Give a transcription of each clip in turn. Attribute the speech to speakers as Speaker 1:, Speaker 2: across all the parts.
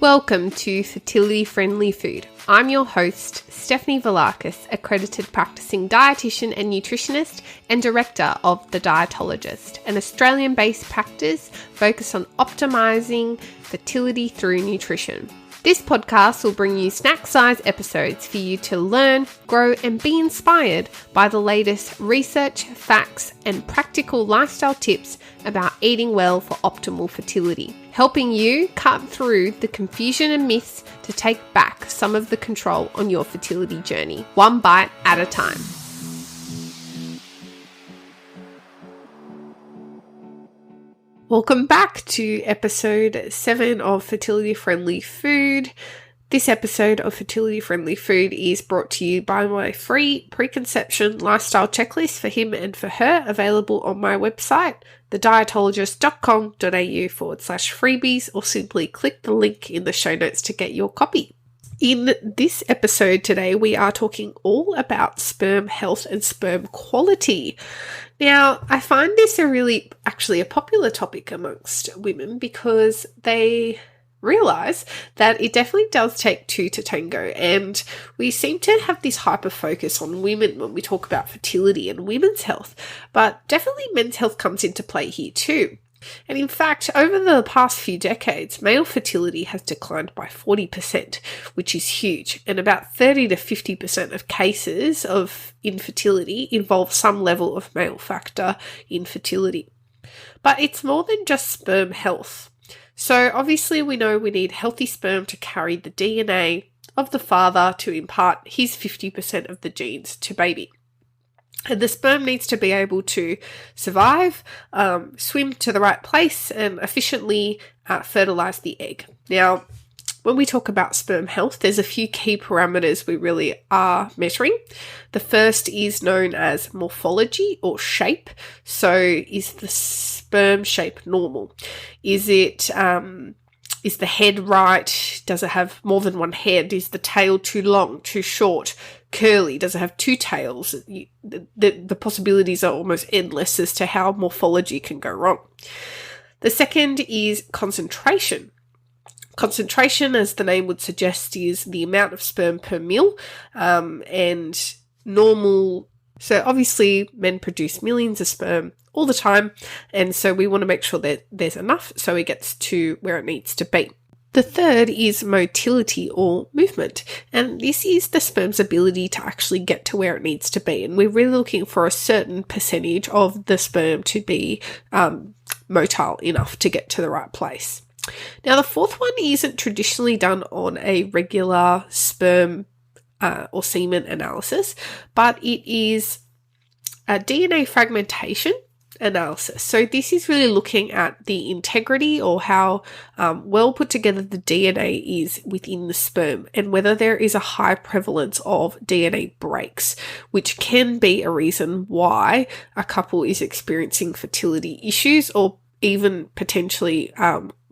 Speaker 1: Welcome to Fertility Friendly Food. I'm your host, Stephanie Velakis, accredited practicing dietitian and nutritionist and director of the Dietologist, an Australian-based practice focused on optimizing fertility through nutrition. This podcast will bring you snack-size episodes for you to learn, grow, and be inspired by the latest research, facts, and practical lifestyle tips about eating well for optimal fertility, helping you cut through the confusion and myths to take back some of the control on your fertility journey, one bite at a time. Welcome back to episode 7 of Fertility Friendly Food. This episode of Fertility Friendly Food is brought to you by my free preconception lifestyle checklist for him and for her, available on my website, thedietologist.com.au/freebies, or simply click the link in the show notes to get your copy. In this episode today, we are talking all about sperm health and sperm quality. Now, I find this actually a popular topic amongst women because they realize that it definitely does take two to tango, and we seem to have this hyper focus on women when we talk about fertility and women's health, but definitely men's health comes into play here too. And in fact, over the past few decades, male fertility has declined by 40%, which is huge. And about 30 to 50% of cases of infertility involve some level of male factor infertility. But it's more than just sperm health. So obviously we know we need healthy sperm to carry the DNA of the father to impart his 50% of the genes to baby. And the sperm needs to be able to survive, swim to the right place, and efficiently fertilize the egg. Now, when we talk about sperm health, there's a few key parameters we really are measuring. The first is known as morphology or shape. So is the sperm shape normal? Is the head right? Does it have more than one head? Is the tail too long, too short, curly? Does it have two tails? The possibilities are almost endless as to how morphology can go wrong. The second is concentration. Concentration, as the name would suggest, is the amount of sperm per mil, and normal. So obviously men produce millions of sperm all the time, and so we want to make sure that there's enough so it gets to where it needs to be. The third is motility or movement, and this is the sperm's ability to actually get to where it needs to be, and we're really looking for a certain percentage of the sperm to be motile enough to get to the right place. Now, the fourth one isn't traditionally done on a regular sperm or semen analysis, but it is a DNA fragmentation analysis. So this is really looking at the integrity or how well put together the DNA is within the sperm, and whether there is a high prevalence of DNA breaks, which can be a reason why a couple is experiencing fertility issues or even potentially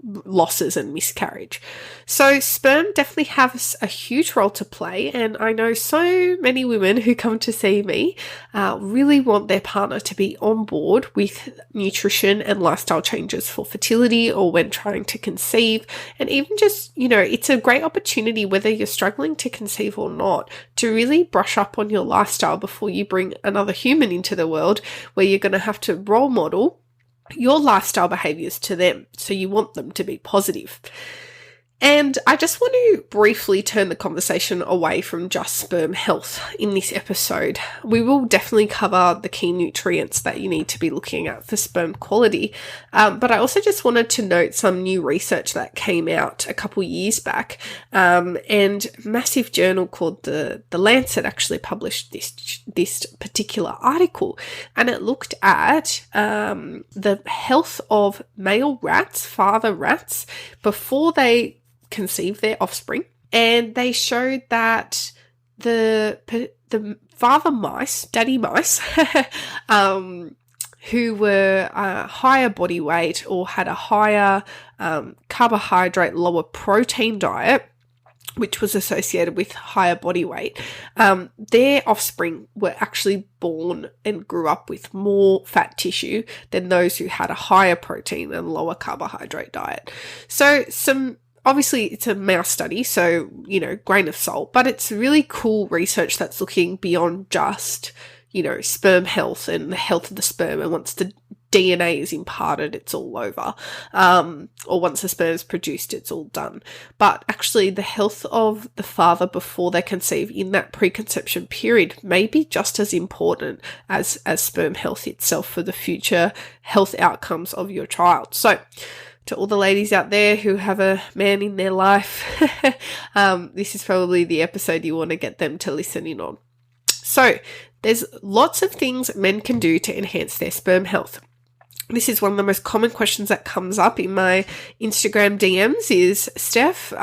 Speaker 1: losses and miscarriage. So sperm definitely has a huge role to play, and I know so many women who come to see me really want their partner to be on board with nutrition and lifestyle changes for fertility or when trying to conceive, and even just, it's a great opportunity, whether you're struggling to conceive or not, to really brush up on your lifestyle before you bring another human into the world, where you're going to have to role model your lifestyle behaviors to them. So you want them to be positive. And I just want to briefly turn the conversation away from just sperm health in this episode. We will definitely cover the key nutrients that you need to be looking at for sperm quality. But I also just wanted to note some new research that came out a couple years back. And a massive journal called The Lancet actually published this particular article. And it looked at the health of male rats, father rats, before they conceive their offspring, and they showed that the father mice, daddy mice, who were higher body weight or had a higher carbohydrate, lower protein diet, which was associated with higher body weight, their offspring were actually born and grew up with more fat tissue than those who had a higher protein and lower carbohydrate diet. So some obviously it's a mouse study, so, grain of salt, but it's really cool research that's looking beyond just, sperm health and the health of the sperm. And once the DNA is imparted, it's all over. Or once the sperm is produced, it's all done. But actually the health of the father before they conceive in that preconception period may be just as important as sperm health itself for the future health outcomes of your child. So to all the ladies out there who have a man in their life, this is probably the episode you want to get them to listen in on. So there's lots of things men can do to enhance their sperm health. This is one of the most common questions that comes up in my Instagram DMs is, Stef,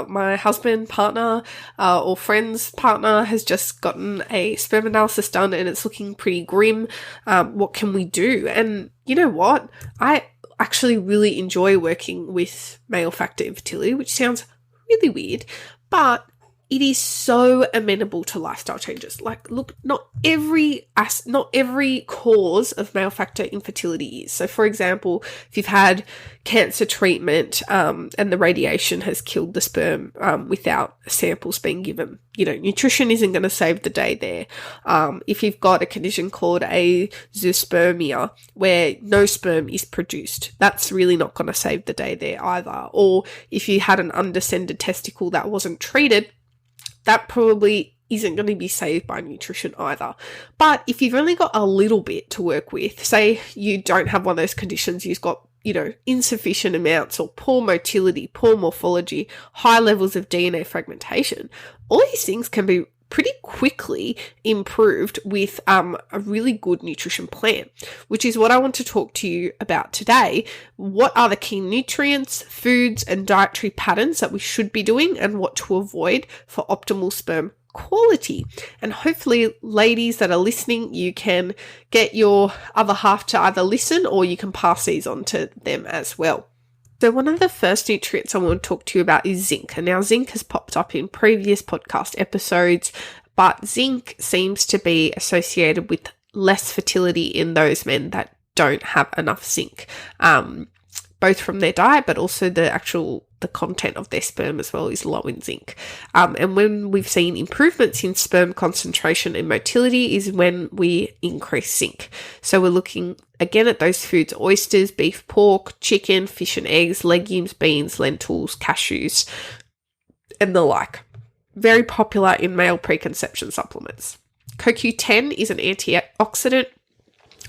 Speaker 1: my husband, partner, or friend's partner has just gotten a sperm analysis done and it's looking pretty grim. What can we do? And you know what? I actually really enjoy working with male factor infertility, which sounds really weird, but it is so amenable to lifestyle changes. Like, look, not every cause of male factor infertility is. So, for example, if you've had cancer treatment and the radiation has killed the sperm without samples being given, nutrition isn't going to save the day there. If you've got a condition called azoospermia, where no sperm is produced, that's really not going to save the day there either. Or if you had an undescended testicle that wasn't treated, that probably isn't going to be saved by nutrition either. But if you've only got a little bit to work with, say you don't have one of those conditions, you've got, insufficient amounts or poor motility, poor morphology, high levels of DNA fragmentation, all these things can be pretty quickly improved with a really good nutrition plan, which is what I want to talk to you about today. What are the key nutrients, foods, and dietary patterns that we should be doing and what to avoid for optimal sperm quality? And hopefully, ladies that are listening, you can get your other half to either listen or you can pass these on to them as well. So one of the first nutrients I want to talk to you about is zinc. And now zinc has popped up in previous podcast episodes, but zinc seems to be associated with less fertility in those men that don't have enough zinc, both from their diet, but also the content of their sperm as well is low in zinc. And when we've seen improvements in sperm concentration and motility is when we increase zinc. So we're looking again at those foods: oysters, beef, pork, chicken, fish and eggs, legumes, beans, lentils, cashews, and the like. Very popular in male preconception supplements. CoQ10 is an antioxidant.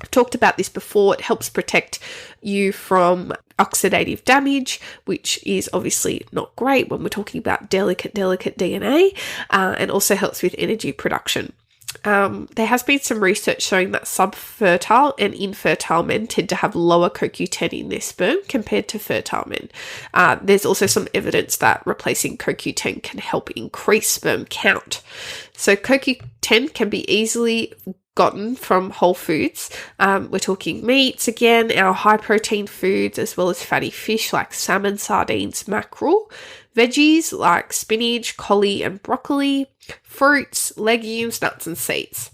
Speaker 1: I've talked about this before. It helps protect you from oxidative damage, which is obviously not great when we're talking about delicate DNA, and also helps with energy production. There has been some research showing that subfertile and infertile men tend to have lower CoQ10 in their sperm compared to fertile men. There's also some evidence that replacing CoQ10 can help increase sperm count. So CoQ10 can be easily gotten from whole foods. We're talking meats again, our high protein foods, as well as fatty fish like salmon, sardines, mackerel, veggies like spinach, collie and broccoli, fruits, legumes, nuts and seeds.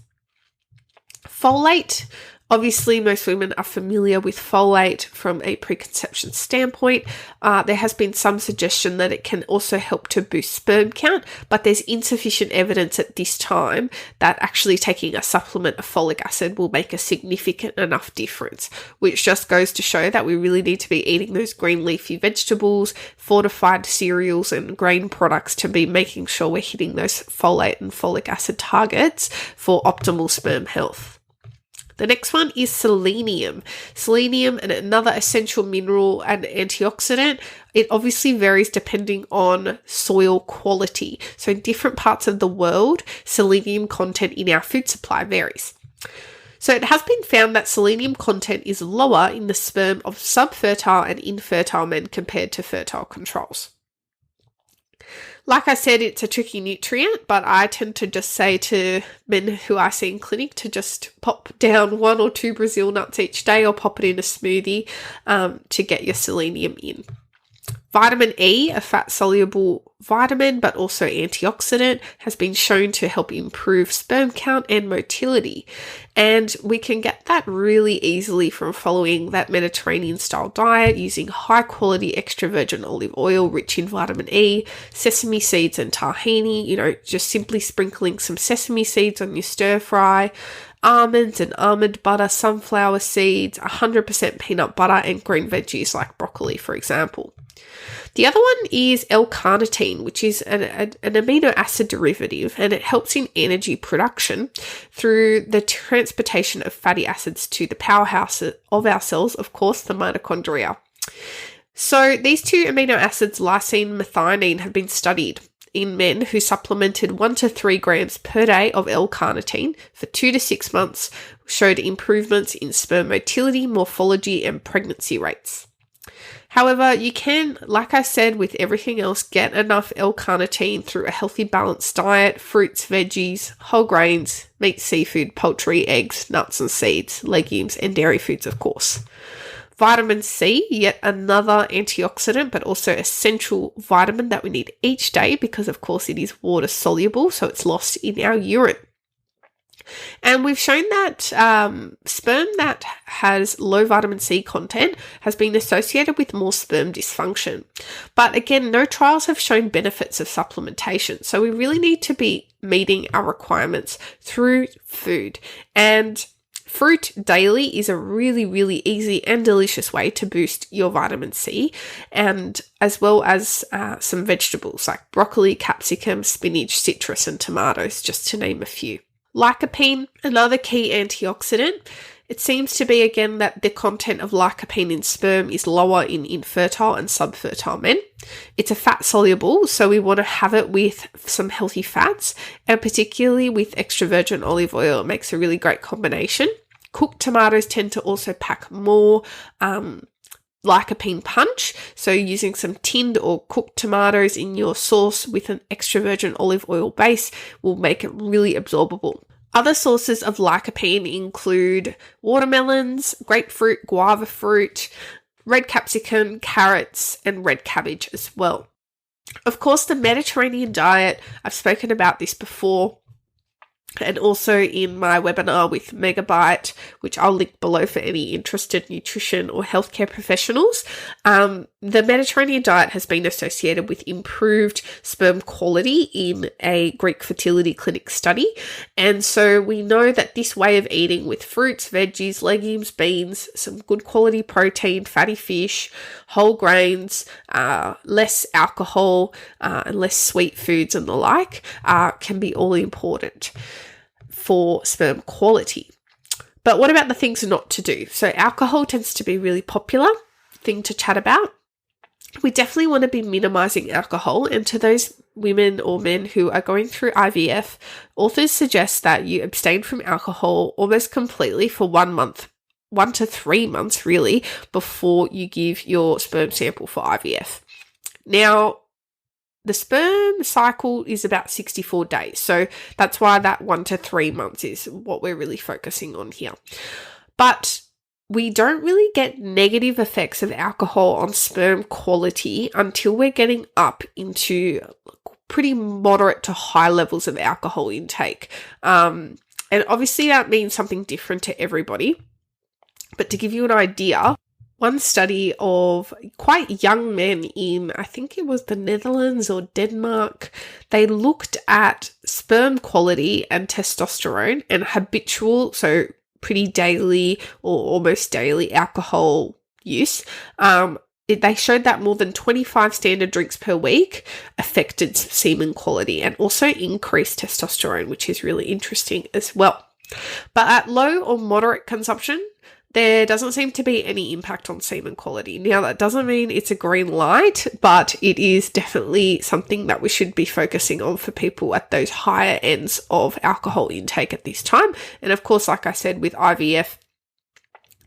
Speaker 1: Folate. Obviously, most women are familiar with folate from a preconception standpoint. There has been some suggestion that it can also help to boost sperm count, but there's insufficient evidence at this time that actually taking a supplement of folic acid will make a significant enough difference, which just goes to show that we really need to be eating those green leafy vegetables, fortified cereals and grain products to be making sure we're hitting those folate and folic acid targets for optimal sperm health. The next one is selenium. Selenium, and another essential mineral and antioxidant. It obviously varies depending on soil quality. So in different parts of the world, selenium content in our food supply varies. So it has been found that selenium content is lower in the sperm of subfertile and infertile men compared to fertile controls. Like I said, it's a tricky nutrient, but I tend to just say to men who I see in clinic to just pop down 1 or 2 Brazil nuts each day or pop it in a smoothie to get your selenium in. Vitamin E, a fat-soluble vitamin but also antioxidant, has been shown to help improve sperm count and motility. And we can get that really easily from following that Mediterranean-style diet using high-quality extra virgin olive oil rich in vitamin E, sesame seeds and tahini, just simply sprinkling some sesame seeds on your stir-fry, almonds and almond butter, sunflower seeds, 100% peanut butter, and green veggies like broccoli, for example. The other one is L-carnitine, which is an amino acid derivative, and it helps in energy production through the transportation of fatty acids to the powerhouse of our cells, of course, the mitochondria. So these two amino acids, lysine and methionine, have been studied in men who supplemented 1 to 3 grams per day of L-carnitine for 2 to 6 months, showed improvements in sperm motility, morphology, and pregnancy rates. However, you can, like I said, with everything else, get enough L-carnitine through a healthy, balanced diet: fruits, veggies, whole grains, meat, seafood, poultry, eggs, nuts and seeds, legumes, and dairy foods, of course. Vitamin C, yet another antioxidant, but also essential vitamin that we need each day because, of course, it is water soluble, so it's lost in our urine. And we've shown that sperm that has low vitamin C content has been associated with more sperm dysfunction. But again, no trials have shown benefits of supplementation. So we really need to be meeting our requirements through food. And fruit daily is a really, really easy and delicious way to boost your vitamin C, and as well as some vegetables like broccoli, capsicum, spinach, citrus, and tomatoes, just to name a few. Lycopene, another key antioxidant. It seems to be, again, that the content of lycopene in sperm is lower in infertile and subfertile men. It's a fat soluble, so we want to have it with some healthy fats, and particularly with extra virgin olive oil. It makes a really great combination. Cooked tomatoes tend to also pack more lycopene punch, so using some tinned or cooked tomatoes in your sauce with an extra virgin olive oil base will make it really absorbable. Other sources of lycopene include watermelons, grapefruit, guava fruit, red capsicum, carrots, and red cabbage as well. Of course, the Mediterranean diet, I've spoken about this before, and also in my webinar with Megabyte, which I'll link below for any interested nutrition or healthcare professionals. The Mediterranean diet has been associated with improved sperm quality in a Greek fertility clinic study. And so we know that this way of eating with fruits, veggies, legumes, beans, some good quality protein, fatty fish, whole grains, less alcohol, and less sweet foods and the like, can be all important for sperm quality. But what about the things not to do? So alcohol tends to be a really popular thing to chat about. We definitely want to be minimizing alcohol, and to those women or men who are going through IVF, authors suggest that you abstain from alcohol almost completely for 1 month, 1 to 3 months really, before you give your sperm sample for IVF. Now, the sperm cycle is about 64 days. So that's why that 1 to 3 months is what we're really focusing on here. But we don't really get negative effects of alcohol on sperm quality until we're getting up into pretty moderate to high levels of alcohol intake. And obviously that means something different to everybody. But to give you an idea, one study of quite young men in, I think it was the Netherlands or Denmark, they looked at sperm quality and testosterone and habitual, so pretty daily or almost daily alcohol use. They showed that more than 25 standard drinks per week affected semen quality and also increased testosterone, which is really interesting as well. But at low or moderate consumption, there doesn't seem to be any impact on semen quality. Now, that doesn't mean it's a green light, but it is definitely something that we should be focusing on for people at those higher ends of alcohol intake at this time. And of course, like I said, with IVF,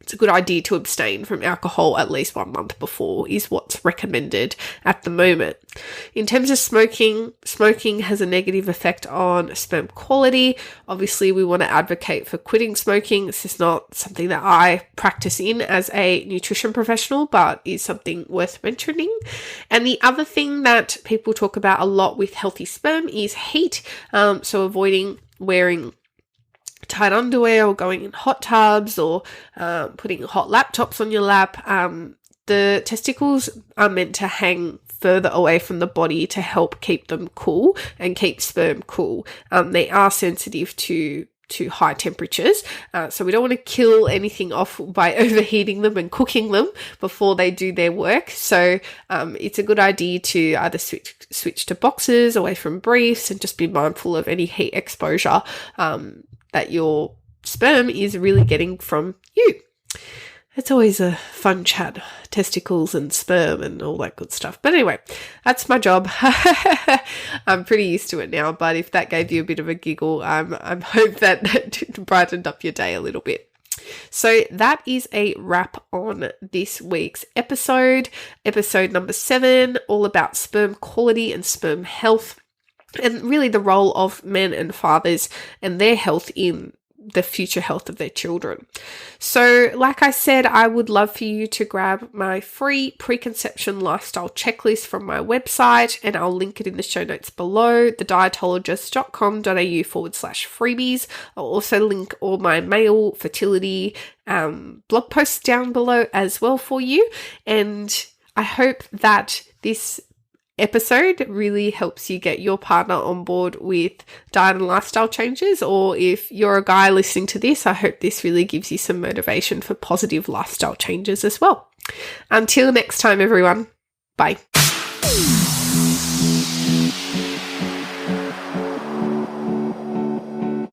Speaker 1: it's it's a good idea to abstain from alcohol at least 1 month before is what's recommended at the moment. In terms of smoking has a negative effect on sperm quality. Obviously, we want to advocate for quitting smoking. This is not something that I practice in as a nutrition professional, but is something worth mentioning. And the other thing that people talk about a lot with healthy sperm is heat. So avoiding wearing tight underwear or going in hot tubs or putting hot laptops on your lap. The testicles are meant to hang further away from the body to help keep them cool and keep sperm cool. They are sensitive to high temperatures, so we don't want to kill anything off by overheating them and cooking them before they do their work. So it's a good idea to either switch to boxers, away from briefs, and just be mindful of any heat exposure that your sperm is really getting from you. It's always a fun chat, testicles and sperm and all that good stuff. But anyway, that's my job. I'm pretty used to it now, but if that gave you a bit of a giggle, I hope that brightened up your day a little bit. So that is a wrap on this week's episode number 7, all about sperm quality and sperm health, and really the role of men and fathers and their health in the future health of their children. So like I said, I would love for you to grab my free preconception lifestyle checklist from my website, and I'll link it in the show notes below, thedietologist.com.au/freebies. I'll also link all my male fertility blog posts down below as well for you. And I hope that this episode really helps you get your partner on board with diet and lifestyle changes, or if you're a guy listening to this, I hope this really gives you some motivation for positive lifestyle changes as well. Until next time, everyone. Bye.